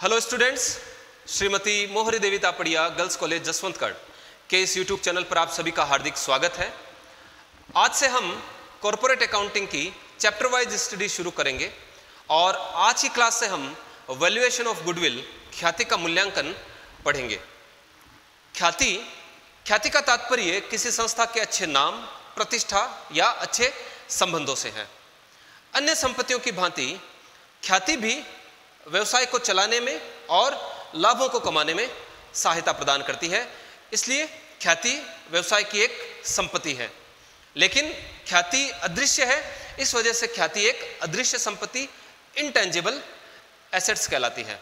Hello students, Shrimati मोहरी देवी Tapadia girls college Jaswantgarh के इस यूट्यूब चैनल पर आप सभी का हार्दिक स्वागत है। आज से हम कॉर्पोरेट अकाउंटिंग की चैप्टर वाइज स्टडी शुरू करेंगे और आज की क्लास से हम वैल्यूएशन ऑफ गुडविल, ख्याति का मूल्यांकन पढ़ेंगे। ख्याति का तात्पर्य किसी संस्था के अच्छे नाम, प्रतिष्ठा या अच्छे संबंधों से है। अन्य संपत्तियों की भांति ख्याति भी व्यवसाय को चलाने में और लाभों को कमाने में सहायता प्रदान करती है। इसलिए ख्याति व्यवसाय की एक संपत्ति है, लेकिन ख्याति अदृश्य है। इस वजह से ख्याति एक अदृश्य संपत्ति, इनटेंजिबल एसेट्स कहलाती है।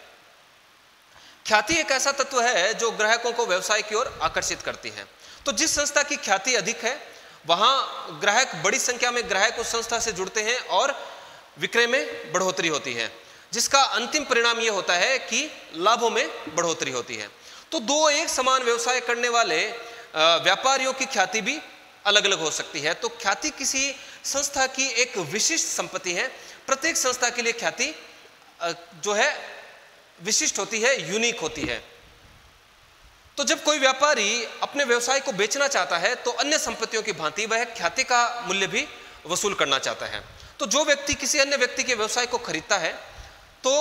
ख्याति एक ऐसा तत्व है जो ग्राहकों को व्यवसाय की ओर आकर्षित करती है। तो जिस संस्था की ख्याति अधिक है वहां ग्राहक, बड़ी संख्या में ग्राहक उस संस्था से जुड़ते हैं और विक्रय में बढ़ोतरी होती है, जिसका अंतिम परिणाम यह होता है कि लाभों में बढ़ोतरी होती है। तो दो एक समान व्यवसाय करने वाले व्यापारियों की ख्याति भी अलग अलग हो सकती है। तो ख्याति किसी संस्था की एक विशिष्ट संपत्ति है। प्रत्येक संस्था के लिए ख्याति जो है विशिष्ट होती है, यूनिक होती है। तो जब कोई व्यापारी अपने व्यवसाय को बेचना चाहता है तो अन्य संपत्तियों की भांति वह ख्याति का मूल्य भी वसूल करना चाहता है। तो जो व्यक्ति किसी अन्य व्यक्ति के व्यवसाय को खरीदता है तो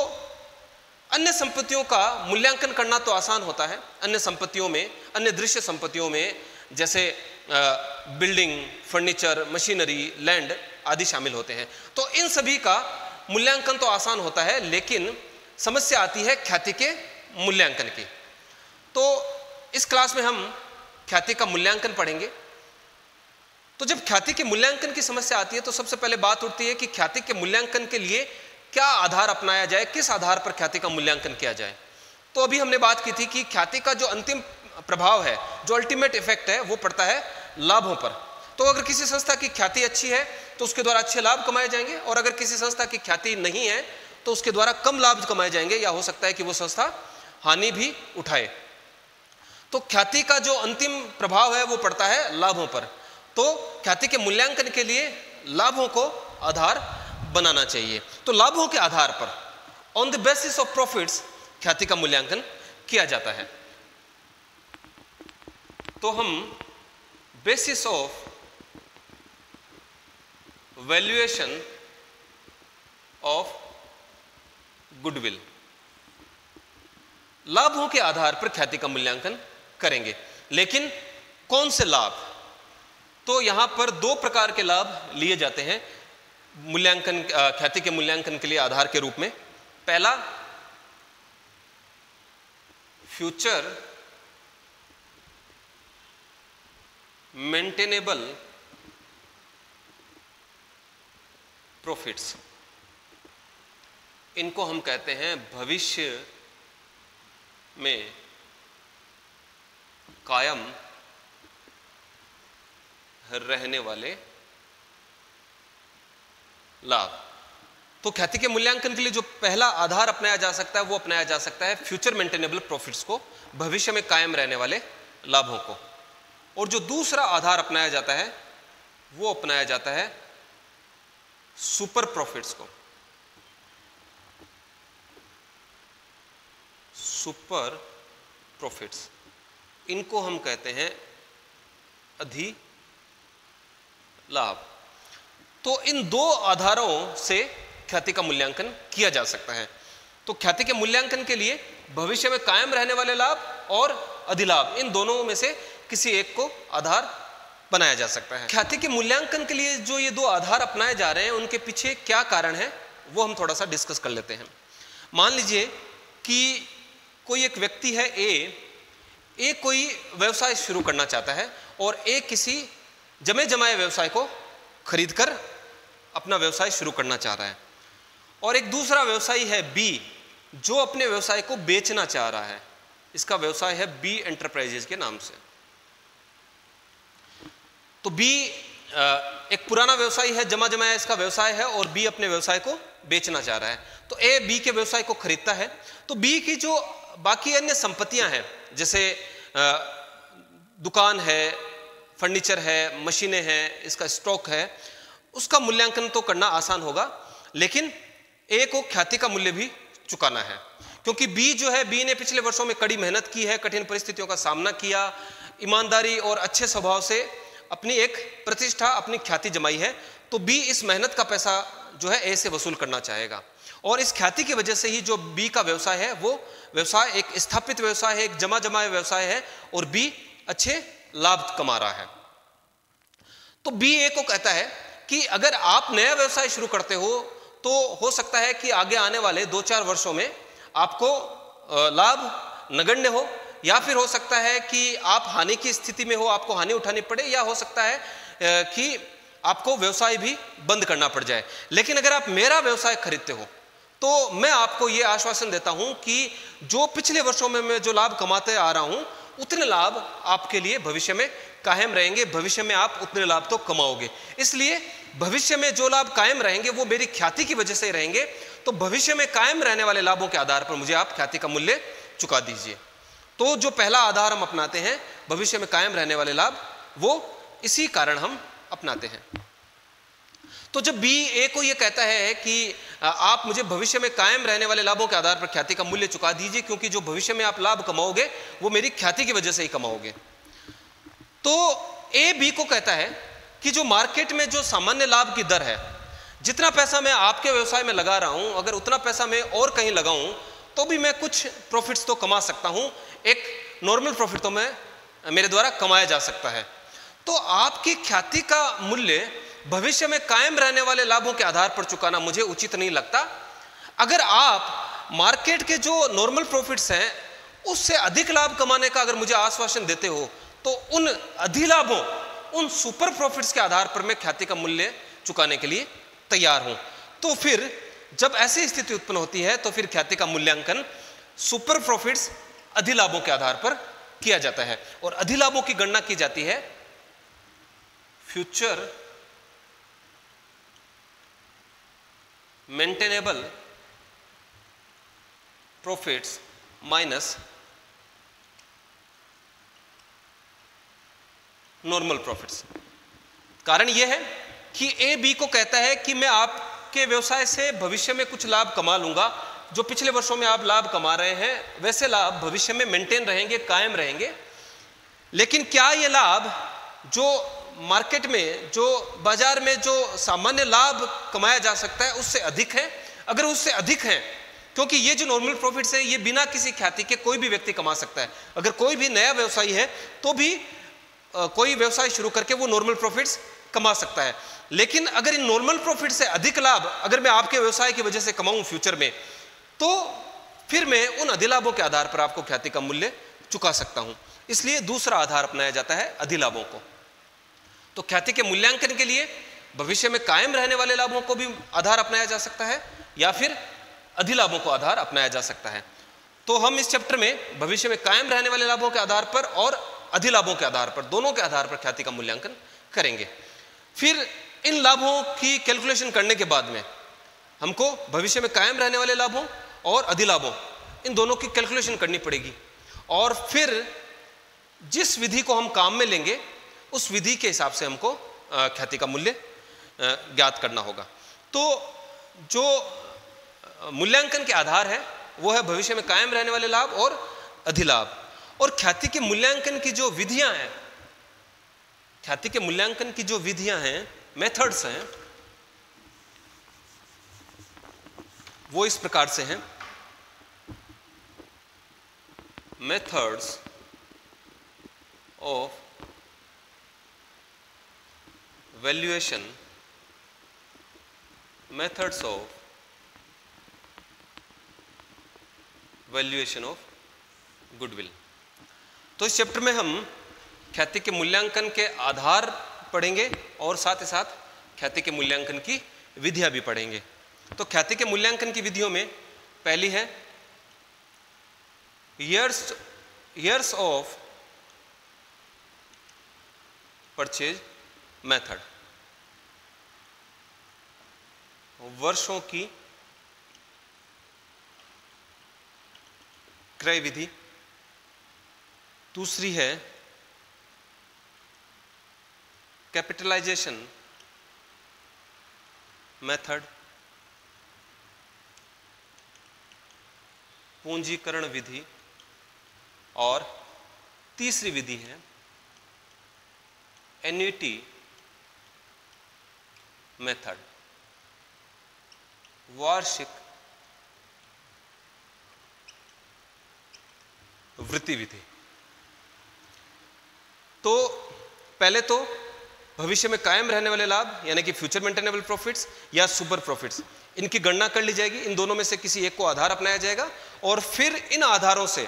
अन्य संपत्तियों का मूल्यांकन करना तो आसान होता है। अन्य संपत्तियों में, अन्य दृश्य संपत्तियों में जैसे बिल्डिंग, फर्नीचर, मशीनरी, लैंड आदि शामिल होते हैं। तो इन सभी का मूल्यांकन तो आसान होता है, लेकिन समस्या आती है ख्याति के मूल्यांकन की। तो इस क्लास में हम ख्याति का मूल्यांकन पढ़ेंगे। तो जब ख्याति के मूल्यांकन की समस्या आती है तो सबसे पहले बात उठती है कि ख्याति के मूल्यांकन के लिए क्या आधार अपनाया जाए, किस आधार पर ख्याति का मूल्यांकन किया जाए। तो अभी हमने बात की थी कि ख्याति का जो अंतिम प्रभाव है, जो अल्टीमेट इफेक्ट है, वो पड़ता है लाभों पर। तो अगर किसी संस्था की ख्याति अच्छी है तो उसके द्वारा अच्छे लाभ कमाए जाएंगे, और अगर किसी संस्था की ख्याति नहीं है तो उसके द्वारा कम लाभ कमाए जाएंगे, या हो सकता है कि वो संस्था हानि भी उठाए। तो ख्याति का जो अंतिम प्रभाव है वो पड़ता है लाभों पर। तो ख्याति के मूल्यांकन के लिए लाभों को आधार बनाना चाहिए। तो लाभों के आधार पर, on the basis of profits, ख्याति का मूल्यांकन किया जाता है। तो हम basis of valuation of goodwill, लाभों के आधार पर ख्याति का मूल्यांकन करेंगे। लेकिन कौन से लाभ? तो यहां पर दो प्रकार के लाभ लिए जाते हैं मूल्यांकन, ख्याति के मूल्यांकन के लिए आधार के रूप में। पहला, फ्यूचर मेंटेनेबल प्रॉफिट्स। इनको हम कहते हैं भविष्य में कायम रहने वाले लाभ। तो ख्याति के मूल्यांकन के लिए जो पहला आधार अपनाया जा सकता है वो अपनाया जा सकता है फ्यूचर मेंटेनेबल प्रॉफिट्स को, भविष्य में कायम रहने वाले लाभों को। और जो दूसरा आधार अपनाया जाता है वो अपनाया जाता है सुपर प्रॉफिट्स को, सुपर प्रॉफिट्स। इनको हम कहते हैं अधि लाभ। तो इन दो आधारों से ख्याति का मूल्यांकन किया जा सकता है। तो ख्याति के मूल्यांकन के लिए भविष्य में कायम रहने वाले लाभ और अधिलाभ, इन दोनों में से किसी एक को आधार बनाया जा सकता है। ख्याति के मूल्यांकन के लिए जो ये दो आधार अपनाए जा रहे हैं उनके पीछे क्या कारण है वो हम थोड़ा सा डिस्कस कर लेते हैं। मान लीजिए कि कोई एक व्यक्ति है ए कोई व्यवसाय शुरू करना चाहता है और ए किसी जमे जमाए व्यवसाय को खरीदकर अपना व्यवसाय शुरू करना चाह रहा है। और एक दूसरा व्यवसायी है बी जो अपने व्यवसाय को बेचना चाह रहा है। इसका व्यवसाय है बी एंटरप्राइजेज के नाम से। तो बी एक पुराना व्यवसायी है, जमा जमाया इसका व्यवसाय है, और बी अपने व्यवसाय को बेचना चाह रहा है। तो ए बी के व्यवसाय को खरीदता है। तो बी की जो बाकी अन्य संपत्तियां हैं, जैसे दुकान है, फर्नीचर है, मशीनें हैं, इसका स्टॉक है, उसका मूल्यांकन तो करना आसान होगा, लेकिन ए को ख्याति का मूल्य भी चुकाना है। क्योंकि बी जो है, बी ने पिछले वर्षों में कड़ी मेहनत की है, कठिन परिस्थितियों का सामना किया, ईमानदारी और अच्छे स्वभाव से अपनी एक प्रतिष्ठा, अपनी ख्याति जमाई है। तो बी इस मेहनत का पैसा जो है ए से वसूल करना चाहेगा, और इस ख्याति की वजह से ही जो बी का व्यवसाय है वो व्यवसाय एक स्थापित व्यवसाय है, एक जमा जमाए व्यवसाय है, और बी अच्छे लाभ कमा रहा है। तो बी ए को कहता है कि अगर आप नया व्यवसाय शुरू करते हो तो हो सकता है कि आगे आने वाले 2-4 वर्षों में आपको लाभ नगण्य हो, या फिर हो सकता है कि आप हानि की स्थिति में हो, आपको हानि उठानी पड़े, या हो सकता है कि आपको व्यवसाय भी बंद करना पड़ जाए। लेकिन अगर आप मेरा व्यवसाय खरीदते हो तो मैं आपको यह आश्वासन देता हूं कि जो पिछले वर्षों में मैं जो लाभ कमाते आ रहा हूं उतने लाभ आपके लिए भविष्य में कायम रहेंगे, भविष्य में आप उतने लाभ तो कमाओगे। इसलिए भविष्य में जो लाभ कायम रहेंगे वो मेरी ख्याति की वजह से रहेंगे। तो भविष्य में कायम रहने वाले लाभों के आधार पर मुझे आप ख्याति का मूल्य चुका दीजिए। तो जो पहला आधार हम अपनाते हैं, भविष्य में कायम रहने वाले लाभ, वो इसी कारण हम अपनाते हैं। तो जब बी ए को यह कहता है कि आप मुझे भविष्य में कायम रहने वाले लाभों के आधार पर ख्याति का मूल्य चुका दीजिए, क्योंकि जो भविष्य में आप लाभ कमाओगे वो मेरी ख्याति की वजह से ही कमाओगे। तो ए बी को कहता है कि जो मार्केट में जो सामान्य लाभ की दर है, जितना पैसा मैं आपके व्यवसाय में लगा रहा हूं, अगर उतना पैसा मैं और कहीं लगाऊं तो भी मैं कुछ प्रॉफिट्स तो कमा सकता हूं, एक नॉर्मल प्रॉफिट तो मैं मेरे द्वारा कमाया जा सकता है। तो आपकी ख्याति का मूल्य भविष्य में कायम रहने वाले लाभों के आधार पर चुकाना मुझे उचित नहीं लगता। अगर आप मार्केट के जो नॉर्मल प्रॉफिट्स हैं उससे अधिक लाभ कमाने का अगर मुझे आश्वासन देते हो तो उन अधिलाभों, उन सुपर प्रॉफिट्स के आधार पर मैं ख्याति का मूल्य चुकाने के लिए तैयार हूं। तो फिर जब ऐसी स्थिति उत्पन्न होती है तो फिर ख्याति का मूल्यांकन सुपर प्रॉफिट्स, अधिलाभों के आधार पर किया जाता है, और अधिलाभों की गणना की जाती है future maintainable profits minus normal profits. कारण यह है कि ए बी को कहता है कि मैं आपके व्यवसाय से भविष्य में कुछ लाभ कमा लूंगा, जो पिछले वर्षों में आप लाभ कमा रहे हैं वैसे लाभ भविष्य में मेंटेन रहेंगे, कायम रहेंगे। लेकिन क्या ये लाभ जो मार्केट में, जो बाजार में जो सामान्य लाभ कमाया जा सकता है उससे अधिक है? अगर उससे अधिक है, क्योंकि ये जो नॉर्मल प्रॉफिट्स है ये बिना किसी ख्याति के कोई भी व्यक्ति कमा सकता है। अगर कोई भी नया व्यवसायी है तो भी कोई व्यवसाय शुरू करके वो नॉर्मल प्रॉफिट्स कमा सकता है। लेकिन अगर इन नॉर्मल प्रॉफिट से अधिक लाभ अगर मैं आपके व्यवसाय की वजह से कमाऊं फ्यूचर में, तो फिर मैं उन अधिलाभों के आधार पर आपको ख्याति का मूल्य चुका सकता हूं। इसलिए दूसरा आधार अपनाया जाता है अधिलाभों को। तो ख्याति के मूल्यांकन के लिए भविष्य में कायम रहने वाले लाभों को भी आधार अपनाया जा सकता है, या फिर अधिलाभों को आधार अपनाया जा सकता है। तो हम इस चैप्टर में भविष्य में कायम रहने वाले लाभों के आधार पर और अधिलाभों के आधार पर, दोनों के आधार पर ख्याति का मूल्यांकन करेंगे। फिर इन लाभों की कैलकुलेशन करने के बाद में हमको भविष्य में कायम रहने वाले लाभों और अधिलाभों, इन दोनों की कैलकुलेशन करनी पड़ेगी, और फिर जिस विधि को हम काम में लेंगे उस विधि के हिसाब से हमको ख्याति का मूल्य ज्ञात करना होगा। तो जो मूल्यांकन के आधार है वो है भविष्य में कायम रहने वाले लाभ और अधिलाभ। और ख्याति के मूल्यांकन की जो विधियां हैं, ख्याति के मूल्यांकन की जो विधियां हैं, मेथड्स हैं, वो इस प्रकार से हैं। Methods of valuation, methods of valuation of goodwill. तो इस चैप्टर में हम ख्याति के मूल्यांकन के आधार पढ़ेंगे और साथ ही साथ ख्याति के मूल्यांकन की विधियां भी पढ़ेंगे। तो ख्याति के मूल्यांकन की विधियों में पहली है ईयर्स ऑफ परचेज मेथड, वर्षों की क्रय विधि। दूसरी है कैपिटलाइजेशन मेथड। पूंजीकरण विधि और तीसरी विधि है एन्युटी मेथड, वार्षिक वृत्ति विधि। तो पहले तो भविष्य में कायम रहने वाले लाभ यानी कि फ्यूचर मेंटेनेबल प्रॉफिट्स या सुपर प्रॉफिट्स, इनकी गणना कर ली जाएगी। इन दोनों में से किसी एक को आधार अपनाया जाएगा और फिर इन आधारों से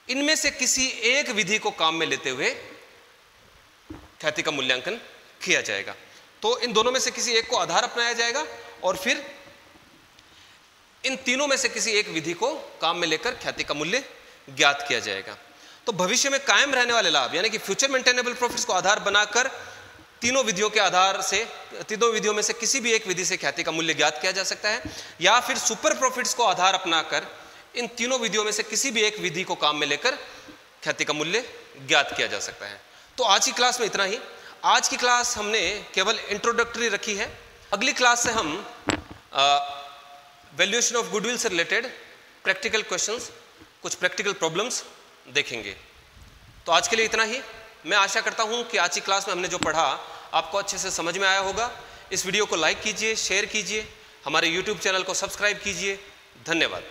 इनमें से किसी एक विधि को काम में लेते हुए ख्याति का मूल्यांकन किया जाएगा। तो इन दोनों में से किसी एक को आधार अपनाया जाएगा और फिर इन तीनों में से किसी एक विधि को काम में लेकर ख्याति का मूल्य ज्ञात किया जाएगा। तो भविष्य में कायम रहने वाले लाभ यानी कि फ्यूचर मेंटेनेबल प्रॉफिट्स को आधार बनाकर तीनों विधियों के आधार से, तीनों विधियों में से किसी भी एक विधि से ख्याति का मूल्य ज्ञात किया जा सकता है, या फिर सुपर प्रॉफिट्स को आधार अपनाकर इन तीनों विधियों में से किसी भी एक विधि को काम में लेकर ख्याति का मूल्य ज्ञात किया जा सकता है। तो आज की क्लास में इतना ही। आज की क्लास हमने केवल इंट्रोडक्टरी रखी है। अगली क्लास से हम वैल्यूएशन ऑफ गुडविल से रिलेटेड प्रैक्टिकल क्वेश्चंस, कुछ प्रैक्टिकल प्रॉब्लम्स देखेंगे। तो आज के लिए इतना ही। मैं आशा करता हूं कि आज की क्लास में हमने जो पढ़ा आपको अच्छे से समझ में आया होगा। इस वीडियो को लाइक कीजिए, शेयर कीजिए, हमारे YouTube चैनल को सब्सक्राइब कीजिए। धन्यवाद।